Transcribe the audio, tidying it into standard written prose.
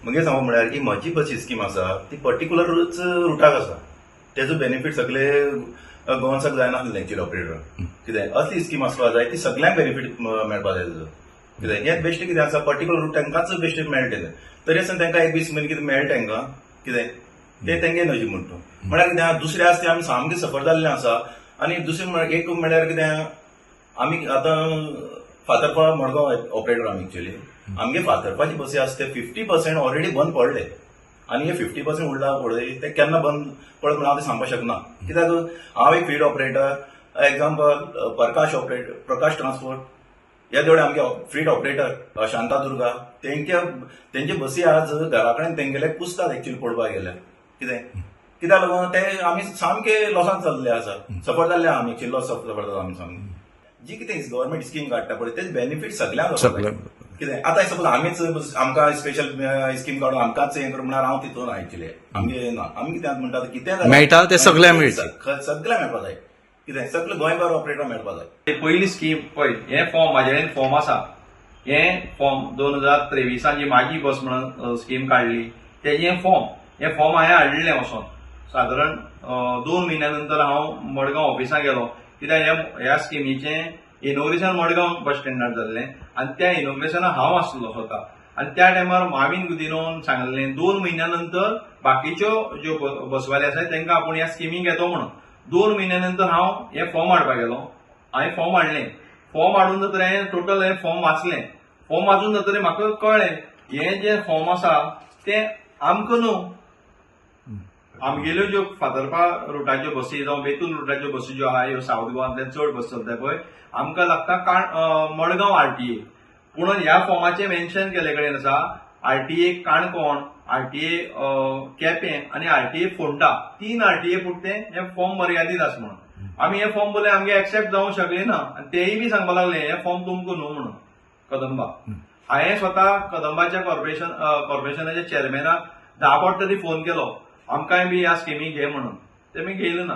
मुगे सांगू म्हळ्यार की म्हजी बस स्कीम आसा ती पर्टिक्युलरच रुटाक आसा. तेजो बेनिफीट सगळे गोवन्साक जायनासलें एक्च्युअली ऑपरेटर. कितें असली स्कीम आसपाक जाय ती सगळ्यांक बेनिफीट मेळपाक जाय तेजो. कितें हें बेश्ट कितें आसा पर्टिक्युलर रूट तांकांच बेश्ट मेळटलें. तरी आसतना तांकां एक दीस कितें मेळटा तांकां कितें ते तेंगे नजी म्हणटा. म्हळ्यार कितें आहा दुसरे आसा ते आमी सामके सफर जाल्ले आसा. आनी दुसरें एक म्हळ्यार कितें आमी आतां फातर्पा मडगांव ऑपरेटर आमी एक्च्युअली. आमगे फातर्पाची बसी आसा ते 50% ऑलरेडी बंद पडले. आनी हे 50% उरला पळय ते केन्ना बंद पडत म्हणून हांव ते सांगपाक शकना. कित्याक हांव एक फील्ड ऑपरेटर, एक्झाम्पल प्रकाश ट्रान्सपोर्ट ह्या देवळे आमगे फील्ड ऑपरेटर शांतादुर्गा तेंचे बसी आज घरा कडेन तेंगेले कुसतात एक्च्युअली पळोवपाक गेल्यार. कित्याक लागून ते आमी सामके लॉसांत चल्ले आसा. सफर जाल्ले आहा आमी एक्च्युअली लॉस सफर जाता आमी सामके. जी कितें गव्हर्मेंट स्कीम काडटा पळय तेच बेनिफीट सगळ्यांक कितें आतां सपोज आमीच आमकां स्पेशल स्कीम काडून आमकांच हें करून म्हणल्यार हांव तितून एक्च्युअली आमगे ना. आमी कितें म्हणटा कितें मेळटा ते सगळ्यांक मेळटा. सगळ्यांक मेळपाक जाय. कितें सगळे गोंयभर ऑपरेटर मेळपाक जाय. पयली स्कीम पळय हे फॉर्म म्हाजे कडेन फॉर्म आसा. हे फॉर्म 2023 जी माझी बस म्हणून स्कीम काडली तेजे हे फॉर्म हांवें हाडलें वचोन सादारण 2 म्हयन्या नंतर हांव मडगांव ऑफिसांत गेलो. कित्याक ह्या स्किमीचें इनोग्रेशन मडगांव बस स्टँडार जाल्लें आनी त्या इनोग्रेशनाक हांव आसलो स्वता. आनी त्या टायमार हांवेन गुदिनोवन सांगलें 2 म्हयन्या नंतर बाकीच्यो ज्यो बसवाले आसात तांकां आपूण ह्या स्किमीक येतो म्हणून. 2 म्हयन्या नंतर हांव हे फॉर्म हाडपाक गेलो. हांवें फॉर्म हाडलें. फॉर्म हाडून जातर हांवें टोटल हे फॉर्म वाचलें. फॉर्म वाचून जातकीर म्हाका कळ्ळें हे जे फॉर्म आसा ते आमकां न्हू. आमगेल्यो ज्यो फातर्पा रुटाच्यो बसी जावं बेतूल रुटाच्यो बसी ज्यो आहा ह्यो सावथ गोवांतल्यान चड बस चलता पळय आमकां लागता मडगांव आरटीए. पूण ह्या फॉर्माचें मेन्शन केले कडेन आसा आरटीए काणकोण, आरटीए केपें आनी आरटीए फोंडा 3 आरटीए पुरते हे फॉर्म मर्यादीत आसा म्हणून. आमी हे फॉर्म बोले आमगे एक्सेप्ट जावंक शकले ना आनी तेय बी सांगपाक लागले हे फॉर्म तुमकां न्हू म्हणून कदंबा. हांवें स्वता कदंबाच्या कॉर्पोरेशनाच्या चेअरमॅनाक 10 फावट तरी फोन केलो आमकांय बी ह्या स्किमीक घे म्हणून. ते मी घेयले ना.